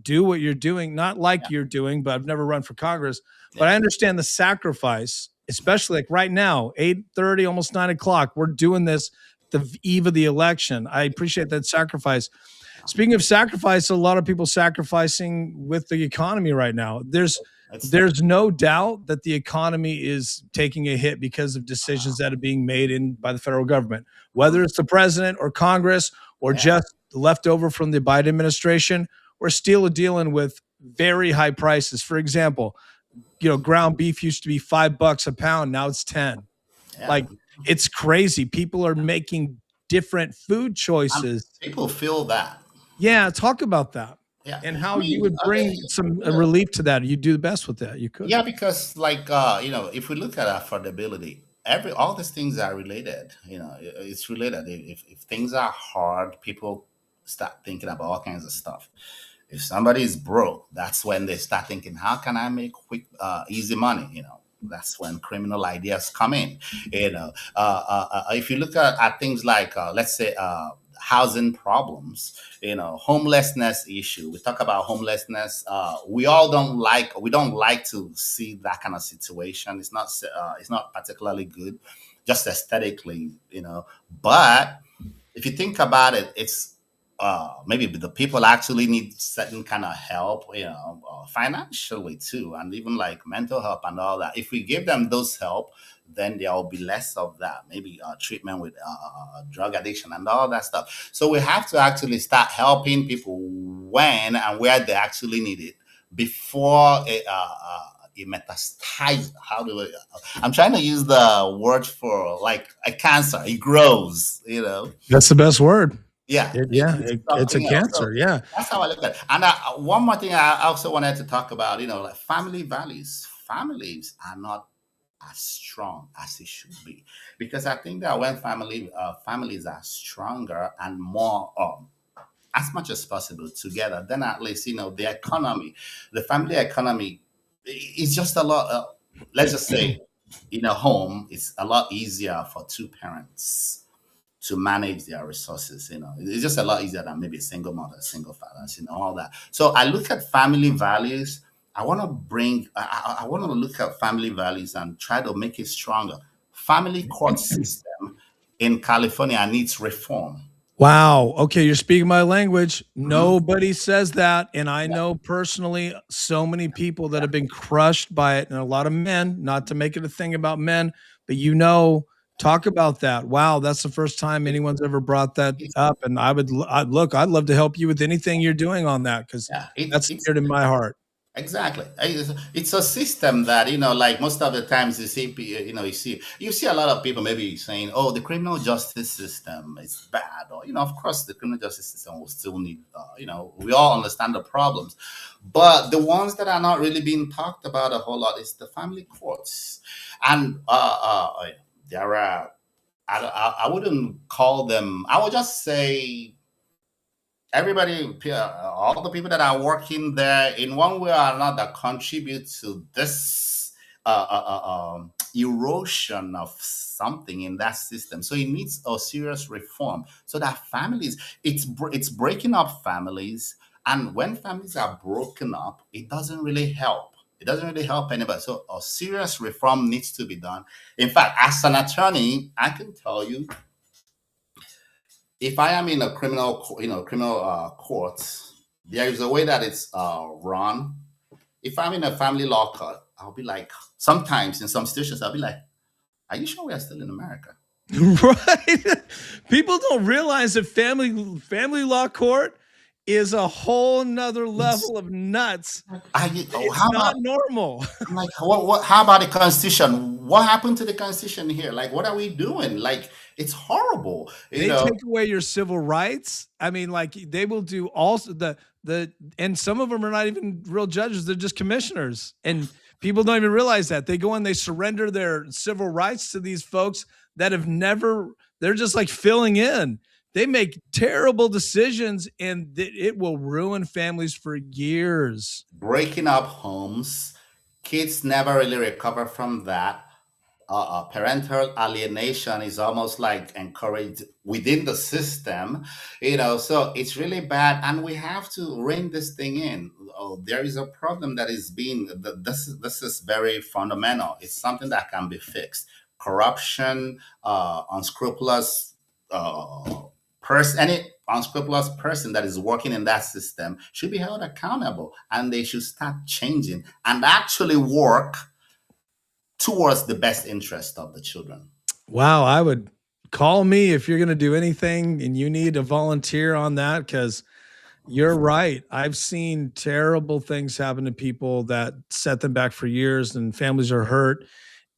do what you're doing. Not like you're doing, but I've never run for Congress. But I understand the sacrifice, especially like right now, 8:30, almost 9 o'clock. We're doing this the eve of the election. I appreciate that sacrifice. Speaking of sacrifice, a lot of people sacrificing with the economy right now. There's no doubt that the economy is taking a hit because of decisions that are being made by the federal government, whether it's the president or Congress or just leftover from the Biden administration. We're still dealing with very high prices. For example, ground beef used to be $5 a pound. Now it's 10. Yeah. Like, it's crazy. People are making different food And choices. people feel that. Yeah, talk about that. Yeah. And I how you mean, would bring some relief to that. You do the best with that. You could. yeah, because like if we look at affordability, all these things are related. It's related. If things are hard, people start thinking about all kinds of stuff. If somebody is broke, that's when they start thinking, how can I make quick, easy money? That's when criminal ideas come in. If you look at things like, let's say, housing problems, homelessness issue. We talk about homelessness. We don't like to see that kind of situation. It's not particularly good, just aesthetically, But if you think about it, it's maybe the people actually need certain kind of help, financially too, and even like mental help and all that. If we give them those help, then there will be less of that, maybe treatment with drug addiction and all that stuff. So we have to actually start helping people when and where they actually need it before it metastasizes. I'm trying to use the word for like a cancer. It grows, That's the best word. Yeah, It's a cancer. Yeah, that's how I look at it. And one more thing I also wanted to talk about, like family values. Families are not as strong as it should be, because I think that when families are stronger and more, as much as possible together, then at least the family economy is just a lot. Let's just say, in a home, it's a lot easier for two parents to manage their resources. It's just a lot easier than maybe a single mother, single fathers, all that. So I look at family values. I want to look at family values and try to make it stronger. Family court system in California needs reform. Wow. Okay, you're speaking my language. Nobody says that. And I know personally so many people that have been crushed by it, and a lot of men, not to make it a thing about men, but talk about that. Wow, that's the first time anyone's ever brought that up. And I'd love to help you with anything you're doing on that, because that's dear to my heart. Exactly. It's a system that, like most of the times you see a lot of people maybe saying, oh, the criminal justice system is bad. Or, of course, the criminal justice system will still need, we all understand the problems. But the ones that are not really being talked about a whole lot is the family courts. And there are, I wouldn't call them, I would just say, everybody, all the people that are working there in one way or another contribute to this erosion of something in that system. So it needs a serious reform so that it's breaking up families. And when families are broken up, it doesn't really help. It doesn't really help anybody. So a serious reform needs to be done. In fact, as an attorney, I can tell you, if I am in a criminal court, there is a way that it's run. If I'm in a family law court, I'll be like, sometimes in some situations, I'll be like, are you sure we are still in America? Right. People don't realize that family law court is a whole nother level of nuts. It's not normal. I'm like, how about the Constitution? What happened to the Constitution here? Like, what are we doing? Like, it's horrible. They take away your civil rights. I mean, like, they will do also and some of them are not even real judges. They're just commissioners. And people don't even realize that. They go and they surrender their civil rights to these folks that they're just like filling in. They make terrible decisions, and it will ruin families for years. Breaking up homes, kids never really recover from that. Parental alienation is almost like encouraged within the system, so it's really bad, and we have to rein this thing in. There is a problem that is this is very fundamental. It's something that can be fixed. Corruption, unscrupulous any unscrupulous person that is working in that system should be held accountable, and they should start changing and actually work towards the best interest of the children. Wow, I would call me if you're going to do anything and you need a volunteer on that, because You're right. I've seen terrible things happen to people that set them back for years, and families are hurt.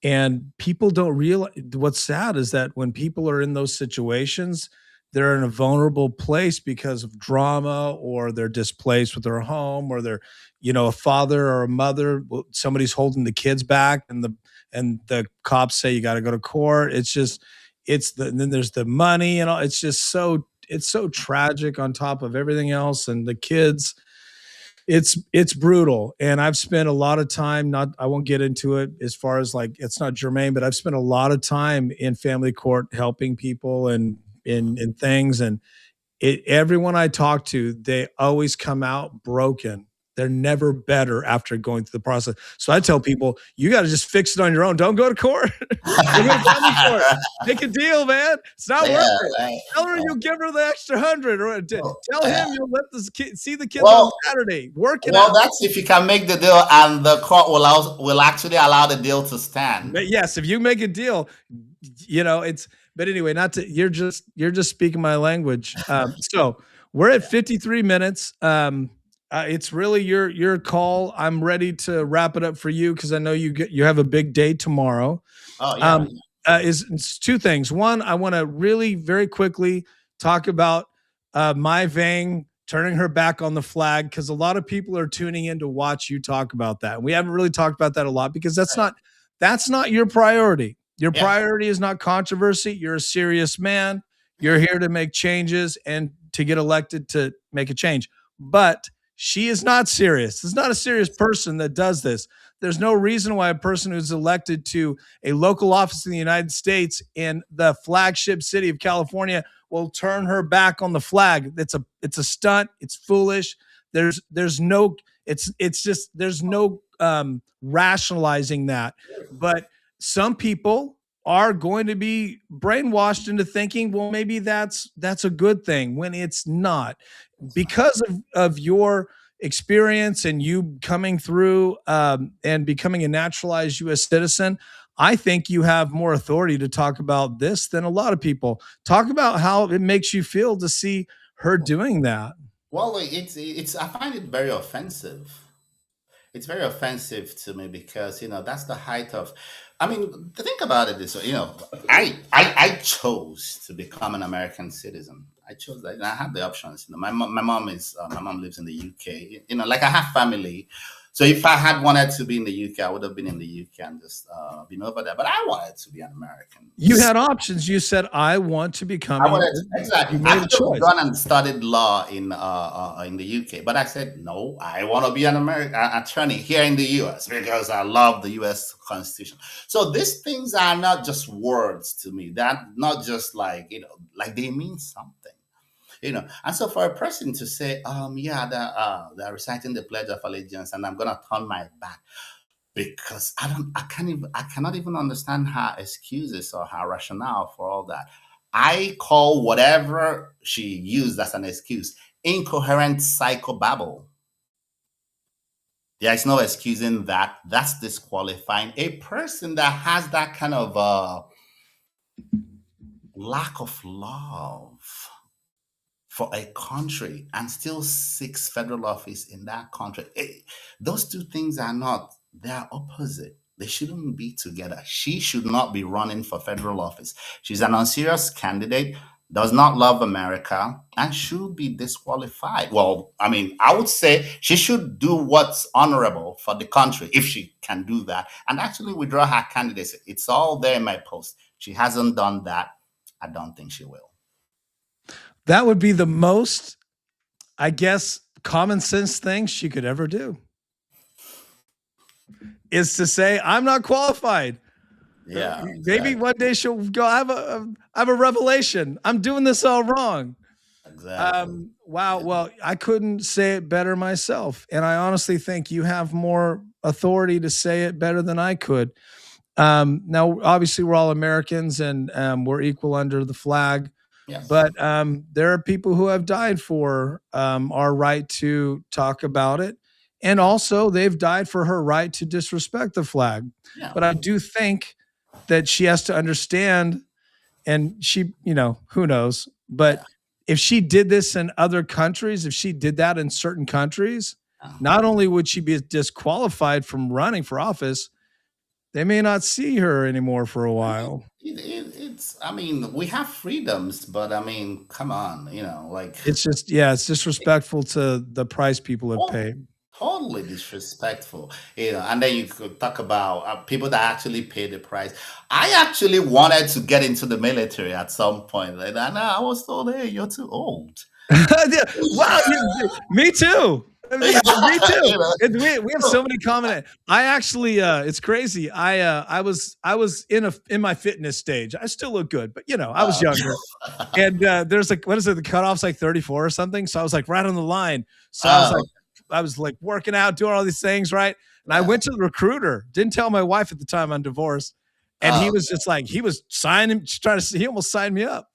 And people don't realize what's sad is that when people are in those situations, they're in a vulnerable place because of drama, or they're displaced with their home, or they're, a father or a mother, somebody's holding the kids back, and the cops say you got to go to court. It's just, and then there's the money and all. It's so tragic on top of everything else, and the kids, it's brutal. And I've spent a lot of time, not, I won't get into it as far as like, it's not germane, but I've spent a lot of time in family court helping people and in things. And everyone I talk to, they always come out broken. They're never better after going through the process. So I tell people, you got to just fix it on your own. Don't go to court. Don't go to family court. Make a deal, man. It's not worth it. Tell her you'll give her the extra 100, or tell him you'll let the kid see the kids on Saturday. Work it out. That's if you can make the deal, and the court will actually allow the deal to stand. But yes, if you make a deal, it's. But anyway, you're just speaking my language. So we're at 53 minutes. It's really your call. I'm ready to wrap it up for you, because I know you have a big day tomorrow. Oh yeah. It's two things. One, I want to really very quickly talk about my Vang turning her back on the flag, because a lot of people are tuning in to watch you talk about that. And we haven't really talked about that a lot, because that's not your priority. Your priority is not controversy. You're a serious man. You're here to make changes and to get elected to make a change. But she is not serious. It's not a serious person that does this. There's no reason why a person who's elected to a local office in the United States in the flagship city of California will turn her back on the flag. It's a stunt. It's foolish. There's no rationalizing that. But some people are going to be brainwashed into thinking, well, maybe that's a good thing, when it's not. Because of your experience and you coming through and becoming a naturalized U.S. citizen, I think you have more authority to talk about this than a lot of people. Talk about how it makes you feel to see her doing that. Well, it's I find it very offensive. It's very offensive to me, because that's the height of. I mean, think about it this way. I chose to become an American citizen. I chose that. And I have the options. My mom lives in the UK. Like, I have family. So if I had wanted to be in the UK, I would have been in the UK and just been over there. But I wanted to be an American. You had options. You said, I want to become. Exactly. I could have gone and studied law in the UK, but I said no. I want to be an American attorney here in the US, because I love the US Constitution. So these things are not just words to me. They're not just like they mean something. And so for a person to say, they're reciting the Pledge of Allegiance, and I'm gonna turn my back, because I cannot even understand her excuses or her rationale for all that. I call whatever she used as an excuse incoherent psychobabble. There is no excusing that. That's disqualifying. A person that has that kind of lack of love for a country and still seeks federal office in that country. Those two things they're opposite. They shouldn't be together. She should not be running for federal office. She's an unserious candidate, does not love America, and should be disqualified. Well, I mean, I would say she should do what's honorable for the country, if she can do that, and actually withdraw her candidacy. It's all there in my post. She hasn't done that. I don't think she will. That would be the most, I guess, common sense thing she could ever do, is to say, I'm not qualified. Yeah. Maybe one day she'll go, I have a revelation. I'm doing this all wrong. Exactly. Wow. Well, I couldn't say it better myself. And I honestly think you have more authority to say it better than I could. Now, obviously, we're all Americans, and we're equal under the flag. Yes. But there are people who have died for our right to talk about it. And also, they've died for her right to disrespect the flag. Yeah. But I do think that she has to understand, and she, who knows, but if she did this in other countries, if she did that in certain countries, not only would she be disqualified from running for office, they may not see her anymore for a I mean, while. it's. I mean, we have freedoms, but I mean, come on, like It's just, yeah, it's disrespectful to the price people have oh, paid. totally disrespectful. And then you could talk about people that actually pay the price. I actually wanted to get into the military at some point, and I was told, "Hey, you're too old." Yeah, wow, me too. I mean, me too. You know? We have so many common. I actually, it's crazy. I was in my fitness stage. I still look good, but I was younger. And there's like, what is it? The cutoff's like 34 or something. So I was like right on the line. So Oh, I was like working out, doing all these things, right? And I yeah. went to the recruiter. Didn't tell my wife at the time I'm divorced, and he Oh, was just like, he was signing, trying to. He almost signed me up.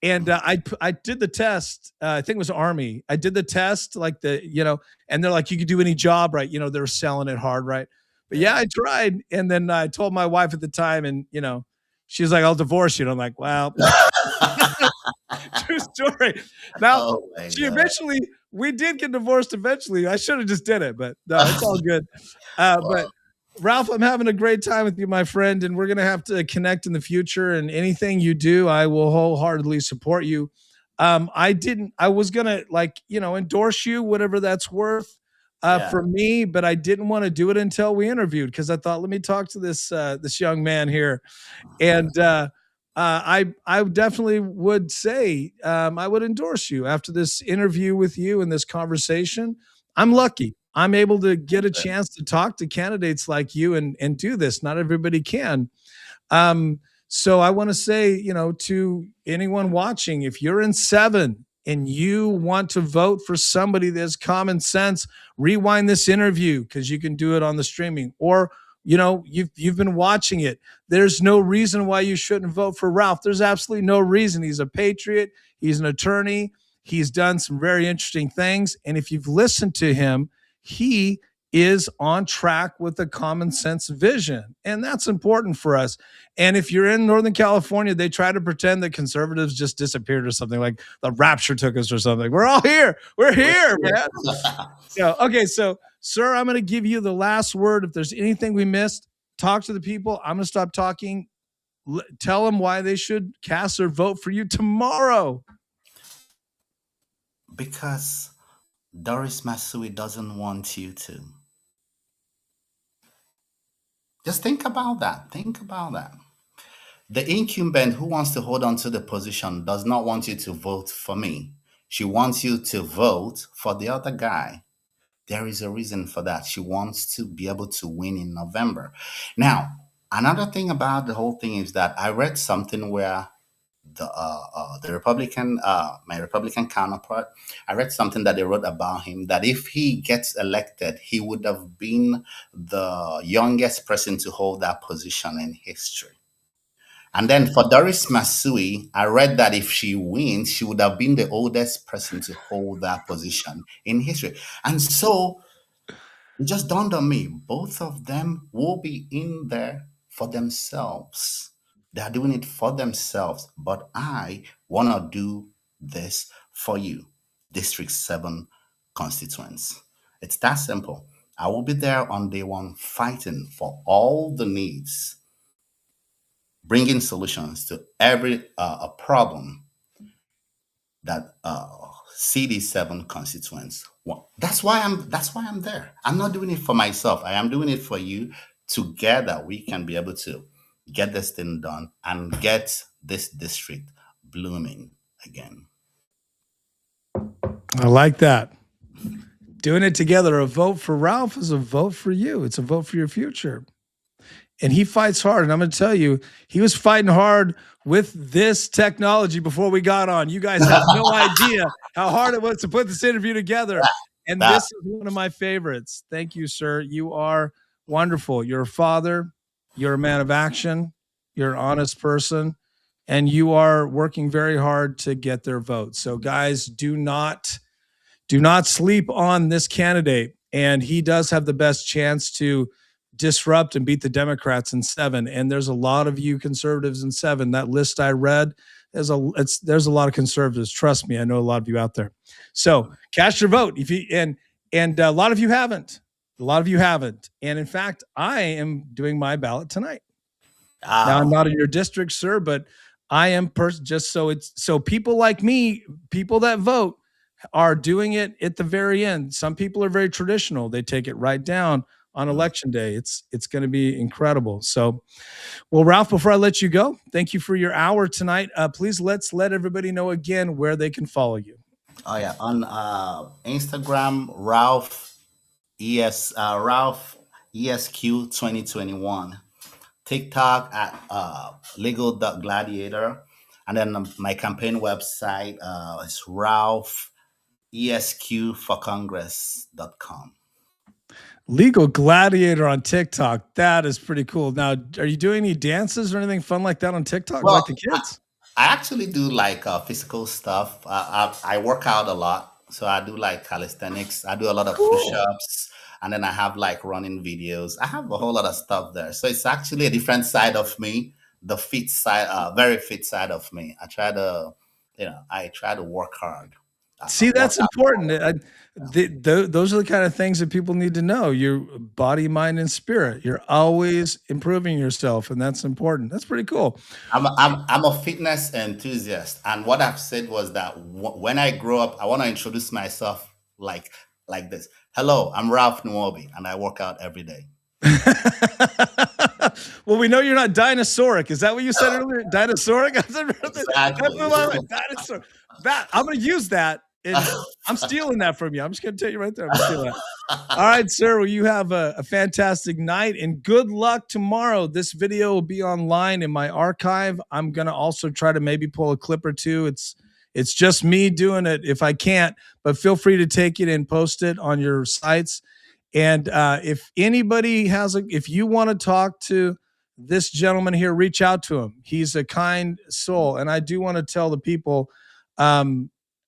And I did the test. I think it was Army. I did the test, like and they're like, you could do any job, right? They were selling it hard, right? But yeah, yeah. I tried. And then I told my wife at the time, and she was like, I'll divorce you. And I'm like, well, true story. Now, Oh my she God. eventually, we did get divorced eventually. I should have just did it, but no, it's all good. But Well, Ralph, I'm having a great time with you, my friend, and we're going to have to connect in the future. And anything you do, I will wholeheartedly support you. I was going to endorse you, whatever that's worth yeah. for me, but I didn't want to do it until we interviewed because I thought, let me talk to this young man here. And I definitely would say I would endorse you after this interview with you and this conversation. I'm lucky. I'm able to get a chance to talk to candidates like you and do this. Not everybody can. So I want to say, to anyone watching, if you're in 7 and you want to vote for somebody that's common sense, rewind this interview because you can do it on the streaming, or you've been watching it. There's no reason why you shouldn't vote for Ralph. There's absolutely no reason. He's a patriot. He's an attorney. He's done some very interesting things. And if you've listened to him, he is on track with a common sense vision. And that's important for us. And if you're in Northern California, they try to pretend that conservatives just disappeared or something, like the rapture took us or something. We're all here. We're here, man. Okay. So, sir, I'm going to give you the last word. If there's anything we missed, talk to the people. I'm going to stop talking. Tell them why they should cast their vote for you tomorrow. Because Doris Matsui doesn't want you to. Just think about that. Think about that. The incumbent who wants to hold on to the position does not want you to vote for me. She wants you to vote for the other guy. There is a reason for that. She wants to be able to win in November. Now, another thing about the whole thing is that I read something where the Republican, my Republican counterpart, I read something that they wrote about him that if he gets elected, he would have been the youngest person to hold that position in history. And then for Doris Matsui, I read that if she wins, she would have been the oldest person to hold that position in history. And so it just dawned on me, both of them will be in there for themselves. They are doing it for themselves, but I want to do this for you, District 7 constituents. It's that simple. I will be there on day one fighting for all the needs, bringing solutions to every a problem that CD7 constituents want. That's why I'm there. I'm not doing it for myself. I am doing it for you. Together we can be able to get this thing done and get this district blooming again. I like that. Doing it together. A vote for Ralph is a vote for you. It's a vote for your future. And he fights hard. And I'm going to tell you, he was fighting hard with this technology before we got on. You guys have no idea how hard it was to put this interview together. And this is one of my favorites. Thank you, sir. You are wonderful. You're a father. You're a man of action. You're an honest person. And you are working very hard to get their vote. So, guys, do not sleep on this candidate. And he does have the best chance to disrupt and beat the Democrats in 7. And there's a lot of you conservatives in 7. That list I read, there's a lot of conservatives. Trust me, I know a lot of you out there. So cast your vote if you and a lot of you haven't. A lot of you haven't. And in fact, I am doing my ballot tonight. Now I'm not in your district, sir, but I am just so people like me, people that vote, are doing it at the very end. Some people are very traditional. They take it right down on election day. It's going to be incredible. So, well, Ralph, before I let you go, thank you for your hour tonight. Please let's let everybody know again where they can follow you. Oh yeah, on Instagram, Ralph ESQ 2021. TikTok at legal.gladiator. And then my campaign website is ralphesqforcongress.com. Legal Gladiator on TikTok. That is pretty cool. Now, are you doing any dances or anything fun like that on TikTok, Well, like the kids? I actually do like physical stuff. I work out a lot. So I do like calisthenics. I do a lot of Cool. push-ups. And then I have like running videos. I have a whole lot of stuff there. So it's actually a different side of me, the fit side, very fit side of me. I try to work hard. See, that's important. Those are the kind of things that people need to know. Your body, mind, and spirit. You're always improving yourself, and that's important. That's pretty cool. I'm a fitness enthusiast, and what I've said was that when I grow up, I want to introduce myself like this. Hello, I'm Ralph Nwobi, and I work out every day. Well, we know you're not Dinosauric. Is that what you said earlier? Dinosauric? Exactly. Dinosaur. I'm going to use that. And I'm stealing that from you. I'm just going to tell you right there. I'm stealing that. All right, sir. Well, you have a fantastic night and good luck tomorrow. This video will be online in my archive. I'm going to also try to maybe pull a clip or two. It's just me doing it if I can't, but feel free to take it and post it on your sites. And if anybody if you want to talk to this gentleman here, reach out to him. He's a kind soul. And I do want to tell the people,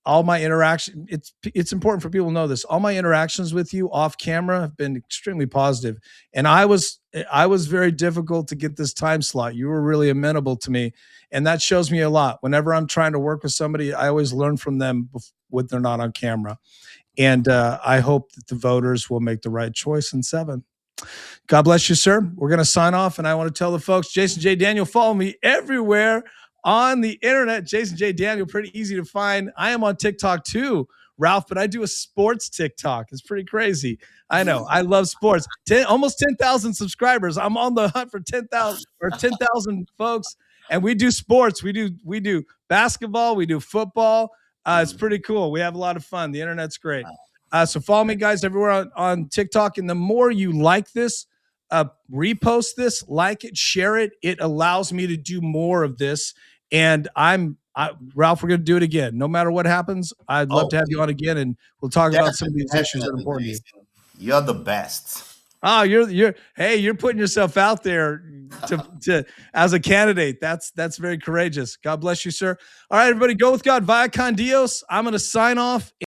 all my interaction, it's important for people to know this. All my interactions with you off camera have been extremely positive. And I was very difficult to get this time slot. You were really amenable to me. And that shows me a lot. Whenever I'm trying to work with somebody, I always learn from them when they're not on camera. And I hope that the voters will make the right choice in 7. God bless you, sir. We're going to sign off. And I want to tell the folks, Jason J. Daniel, follow me everywhere on the internet. Jason J. Daniel, pretty easy to find. I am on TikTok too, Ralph, but I do a sports TikTok. It's pretty crazy. I know. I love sports. Almost 10,000 subscribers. I'm on the hunt for 10,000 folks. And we do sports. We do basketball. We do football. It's pretty cool. We have a lot of fun. The internet's great. So follow me, guys, everywhere on TikTok. And the more you like this, repost this, like it, share it. It allows me to do more of this. And Ralph, we're going to do it again. No matter what happens, I'd love to have you on again, and we'll talk about some of these issues that are important to you. You're the best. Oh, you're putting yourself out there to as a candidate. That's very courageous. God bless you, sir. All right, everybody, go with God. Via con Dios. I'm going to sign off.